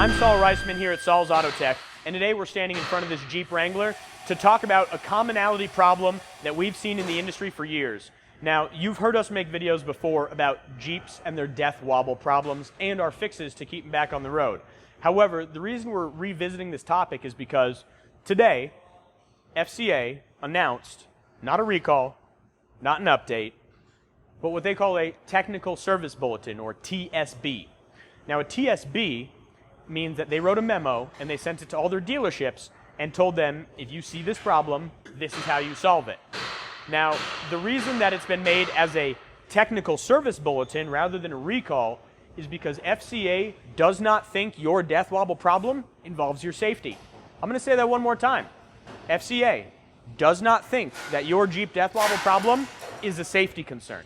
I'm Saul Reisman here at Saul's Auto Tech, and today we're standing in front of this Jeep Wrangler to talk about a commonality problem that we've seen in the industry for years. Now, you've heard us make videos before about Jeeps and their death wobble problems and our fixes to keep them back on the road. However, the reason we're revisiting this topic is because today, FCA announced, not a recall, not an update, but what they call a Technical Service Bulletin, or TSB. Now, a TSB means that they wrote a memo and they sent it to all their dealerships and told them, if you see this problem, this is how you solve it. Now, the reason that it's been made as a Technical Service Bulletin rather than a recall is because FCA does not think your death wobble problem involves your safety. I'm going to say that one more time. FCA does not think that your Jeep death wobble problem is a safety concern.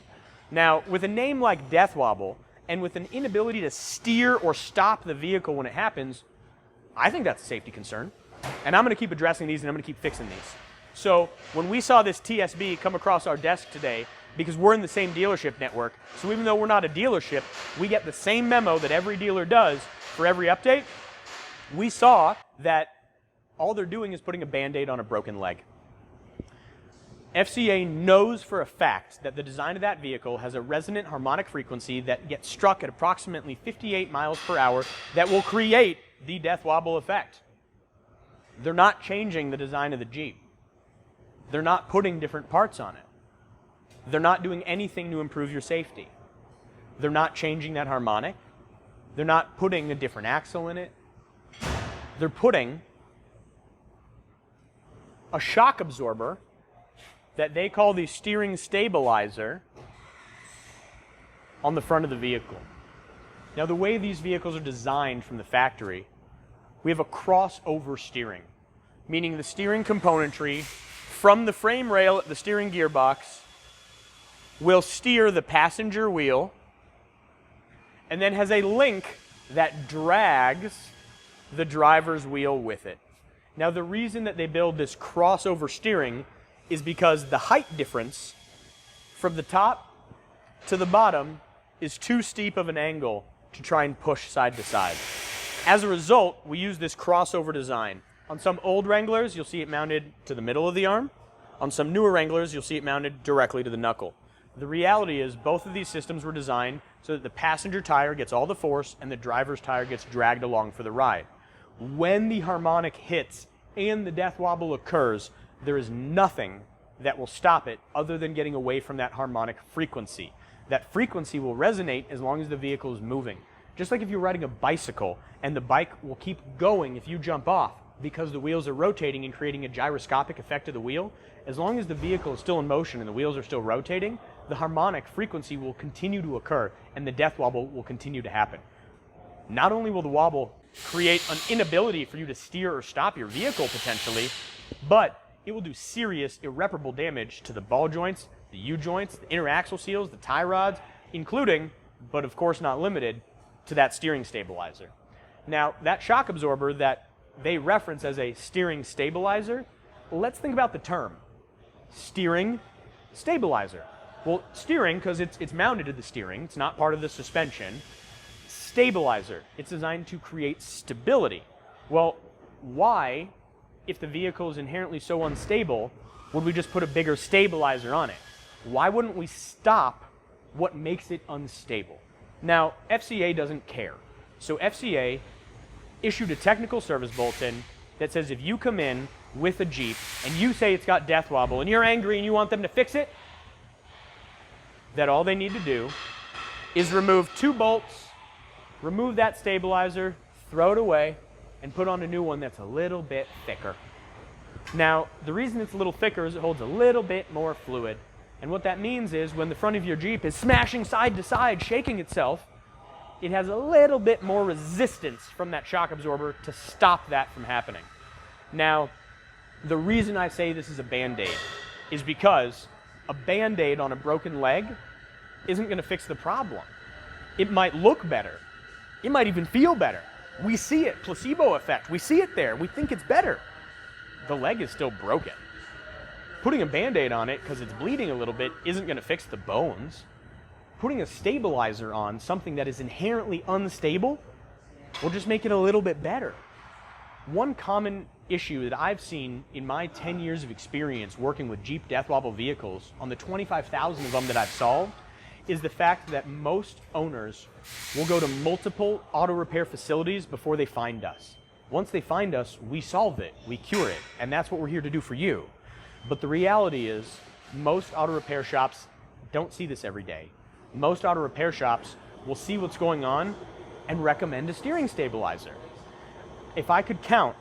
Now, with a name like death wobble, and with an inability to steer or stop the vehicle when it happens, I think that's a safety concern. And I'm going to keep addressing these and I'm going to keep fixing these. So when we saw this TSB come across our desk today, because we're in the same dealership network, so even though we're not a dealership, we get the same memo that every dealer does for every update, we saw that all they're doing is putting a Band-Aid on a broken leg. FCA knows for a fact that the design of that vehicle has a resonant harmonic frequency that gets struck at approximately 58 miles per hour that will create the death wobble effect. They're not changing the design of the Jeep. They're not putting different parts on it. They're not doing anything to improve your safety. They're not changing that harmonic. They're not putting a different axle in it. They're putting a shock absorber that they call the steering stabilizer on the front of the vehicle. Now, the way these vehicles are designed from the factory, we have a crossover steering, meaning the steering componentry from the frame rail at the steering gearbox will steer the passenger wheel and then has a link that drags the driver's wheel with it. Now, the reason that they build this crossover steering is because the height difference from the top to the bottom is too steep of an angle to try and push side to side. As a result, we use this crossover design. On some old Wranglers, you'll see it mounted to the middle of the arm. On some newer Wranglers, you'll see it mounted directly to the knuckle. The reality is both of these systems were designed so that the passenger tire gets all the force and the driver's tire gets dragged along for the ride. When the harmonic hits and the death wobble occurs, there is nothing that will stop it other than getting away from that harmonic frequency. That frequency will resonate as long as the vehicle is moving. Just like if you're riding a bicycle and the bike will keep going if you jump off because the wheels are rotating and creating a gyroscopic effect to the wheel, as long as the vehicle is still in motion and the wheels are still rotating, the harmonic frequency will continue to occur and the death wobble will continue to happen. Not only will the wobble create an inability for you to steer or stop your vehicle potentially, but it will do serious, irreparable damage to the ball joints, the U-joints, the inner axle seals, the tie rods, including, but of course not limited, to that steering stabilizer. Now, that shock absorber that they reference as a steering stabilizer, let's think about the term. Steering stabilizer. Well, steering, because it's mounted to the steering, it's not part of the suspension. Stabilizer, it's designed to create stability. Well, why, if the vehicle is inherently so unstable, would we just put a bigger stabilizer on it? Why wouldn't we stop what makes it unstable? Now, FCA doesn't care. So FCA issued a technical service bulletin that says if you come in with a Jeep and you say it's got death wobble and you're angry and you want them to fix it, that all they need to do is remove 2 bolts, remove that stabilizer, throw it away, and put on a new one that's a little bit thicker. Now, the reason it's a little thicker is it holds a little bit more fluid. And what that means is when the front of your Jeep is smashing side to side, shaking itself, it has a little bit more resistance from that shock absorber to stop that from happening. Now, the reason I say this is a Band-Aid is because a Band-Aid on a broken leg isn't going to fix the problem. It might look better. It might even feel better. We see it, placebo effect. We see it there. We think it's better. The leg is still broken. Putting a Band-Aid on it because it's bleeding a little bit isn't going to fix the bones. Putting a stabilizer on something that is inherently unstable We'll just make it a little bit better. One common issue that I've seen in my 10 years of experience working with Jeep death wobble vehicles on the 25,000 of them that I've solved is the fact that most owners will go to multiple auto repair facilities before they find us. Once they find us, we solve it, we cure it, and that's what we're here to do for you. But the reality is, most auto repair shops don't see this every day. Most auto repair shops will see what's going on and recommend a steering stabilizer. If I could count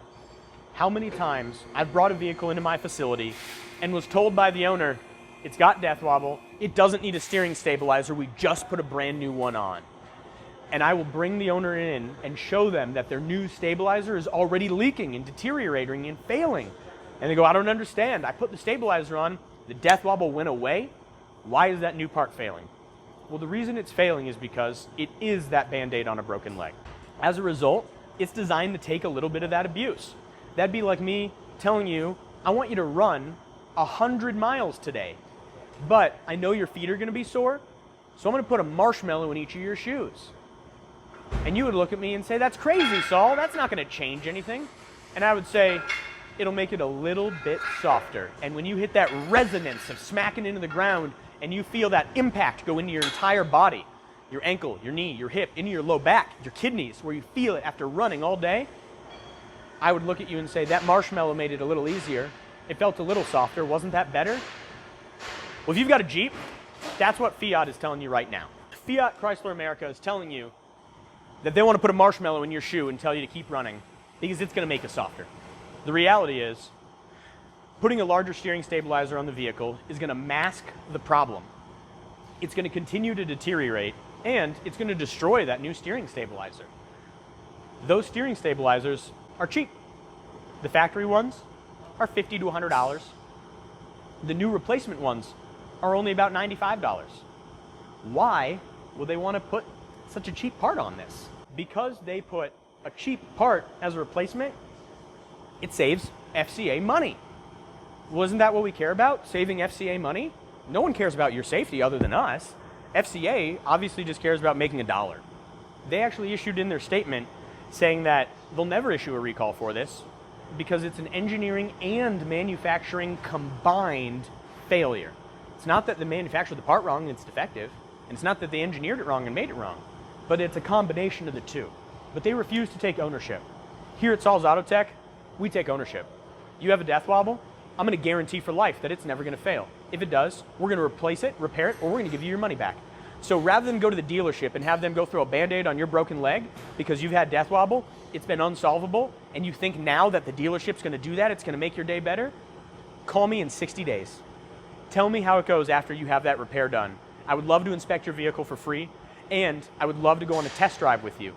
how many times I've brought a vehicle into my facility and was told by the owner, it's got death wobble, it doesn't need a steering stabilizer, we just put a brand new one on. And I will bring the owner in and show them that their new stabilizer is already leaking and deteriorating and failing. And they go, I don't understand. I put the stabilizer on, the death wobble went away. Why is that new part failing? Well, the reason it's failing is because it is that Band-Aid on a broken leg. As a result, it's designed to take a little bit of that abuse. That'd be like me telling you, I want you to run 100 miles today, but I know your feet are gonna be sore, so I'm gonna put a marshmallow in each of your shoes. And you would look at me and say, that's crazy, Saul, that's not gonna change anything. And I would say, it'll make it a little bit softer. And when you hit that resonance of smacking into the ground and you feel that impact go into your entire body, your ankle, your knee, your hip, into your low back, your kidneys, where you feel it after running all day, I would look at you and say, that marshmallow made it a little easier. It felt a little softer. Wasn't that better? Well, if you've got a Jeep, that's what Fiat is telling you right now. Fiat Chrysler America is telling you that they want to put a marshmallow in your shoe and tell you to keep running because it's going to make it softer. The reality is, putting a larger steering stabilizer on the vehicle is going to mask the problem. It's going to continue to deteriorate, and it's going to destroy that new steering stabilizer. Those steering stabilizers are cheap. The factory ones are $50 to $100. The new replacement ones are only about $95. Why would they want to put such a cheap part on this? Because they put a cheap part as a replacement, it saves FCA money. Wasn't that what we care about? Saving FCA money? No one cares about your safety other than us. FCA obviously just cares about making a dollar. They actually issued in their statement saying that they'll never issue a recall for this because it's an engineering and manufacturing combined failure. It's not that they manufactured the part wrong and it's defective, and it's not that they engineered it wrong and made it wrong, but it's a combination of the two. But they refuse to take ownership. Here at Saul's Auto Tech, we take ownership. You have a death wobble, I'm going to guarantee for life that it's never going to fail. If it does, we're going to replace it, repair it, or we're going to give you your money back. So rather than go to the dealership and have them go throw a Band-Aid on your broken leg because you've had death wobble, it's been unsolvable, and you think now that the dealership's going to do that, it's going to make your day better, call me in 60 days. Tell me how it goes after you have that repair done. I would love to inspect your vehicle for free, and I would love to go on a test drive with you.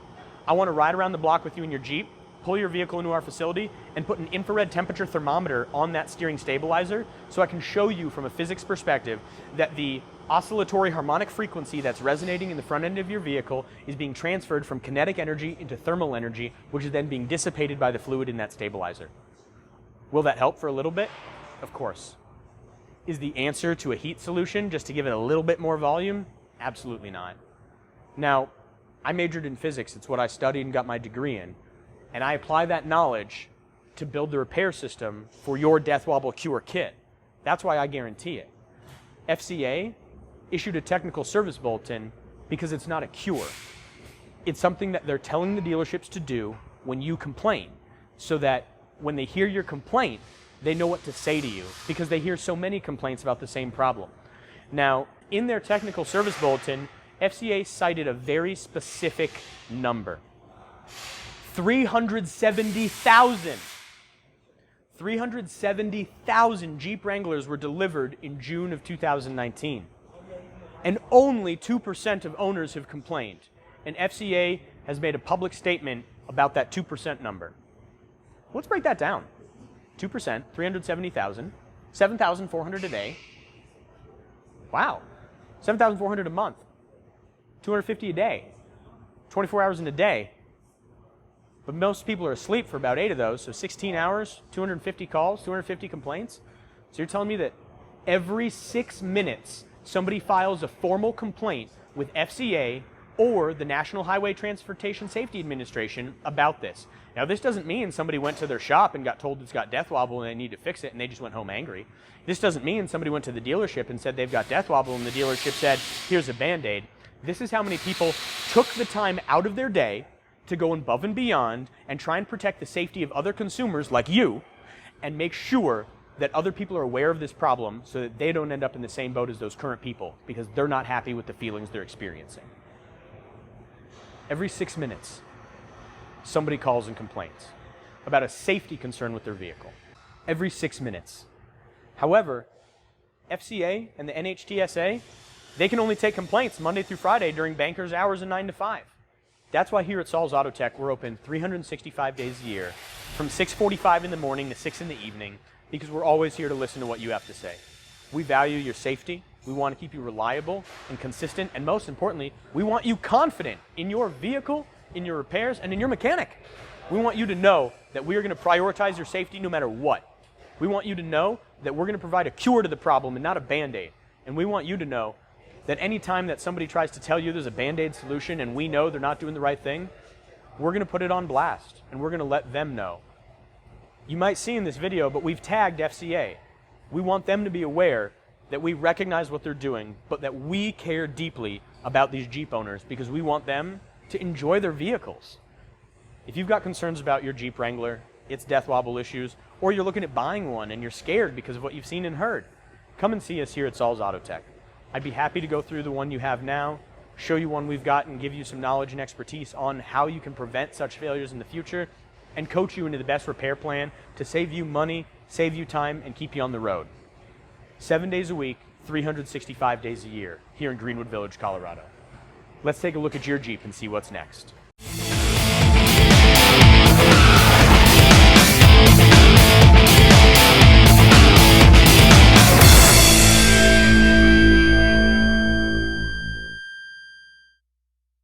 I want to ride around the block with you in your Jeep, pull your vehicle into our facility, and put an infrared temperature thermometer on that steering stabilizer so I can show you from a physics perspective that the oscillatory harmonic frequency that's resonating in the front end of your vehicle is being transferred from kinetic energy into thermal energy, which is then being dissipated by the fluid in that stabilizer. Will that help for a little bit? Of course. Is the answer to a heat solution just to give it a little bit more volume? Absolutely not. Now, I majored in physics. It's what I studied and got my degree in. And I apply that knowledge to build the repair system for your death wobble cure kit. That's why I guarantee it. FCA issued a technical service bulletin because it's not a cure. It's something that they're telling the dealerships to do when you complain, so that when they hear your complaint, they know what to say to you, because they hear so many complaints about the same problem. Now, in their technical service bulletin, FCA cited a very specific number. 370,000. 370,000 Jeep Wranglers were delivered in June of 2019. And only 2% of owners have complained. And FCA has made a public statement about that 2% number. Let's break that down. 2%, 370,000, 7,400 a day. Wow. 7,400 a month. 250 a day. 24 hours in a day. But most people are asleep for about 8 of those, so 16 hours, 250 calls, 250 complaints. So you're telling me that every 6 minutes, somebody files a formal complaint with FCA or the National Highway Transportation Safety Administration about this. Now, this doesn't mean somebody went to their shop and got told it's got death wobble and they need to fix it and they just went home angry. This doesn't mean somebody went to the dealership and said they've got death wobble and the dealership said, here's a Band-Aid. This is how many people took the time out of their day to go above and beyond and try and protect the safety of other consumers like you and make sure that other people are aware of this problem so that they don't end up in the same boat as those current people because they're not happy with the feelings they're experiencing. Every 6 minutes, somebody calls and complains about a safety concern with their vehicle. Every 6 minutes. However, FCA and the NHTSA, they can only take complaints Monday through Friday during bankers' hours of 9 to 5. That's why here at Saul's Auto Tech, we're open 365 days a year, from 6:45 in the morning to 6 in the evening, because we're always here to listen to what you have to say. We value your safety. We want to keep you reliable and consistent, and most importantly, we want you confident in your vehicle, in your repairs, and in your mechanic. We want you to know that we are going to prioritize your safety no matter what. We want you to know that we're going to provide a cure to the problem and not a Band-Aid. And we want you to know that any time that somebody tries to tell you there's a Band-Aid solution and we know they're not doing the right thing, we're going to put it on blast and we're going to let them know. You might see in this video, but we've tagged FCA. We want them to be aware that we recognize what they're doing, but that we care deeply about these Jeep owners because we want them to enjoy their vehicles. If you've got concerns about your Jeep Wrangler, its death wobble issues, or you're looking at buying one and you're scared because of what you've seen and heard, come and see us here at Saul's Auto Tech. I'd be happy to go through the one you have now, show you one we've got, and give you some knowledge and expertise on how you can prevent such failures in the future, and coach you into the best repair plan to save you money, save you time, and keep you on the road. 7 days a week, 365 days a year, here in Greenwood Village, Colorado. Let's take a look at your Jeep and see what's next.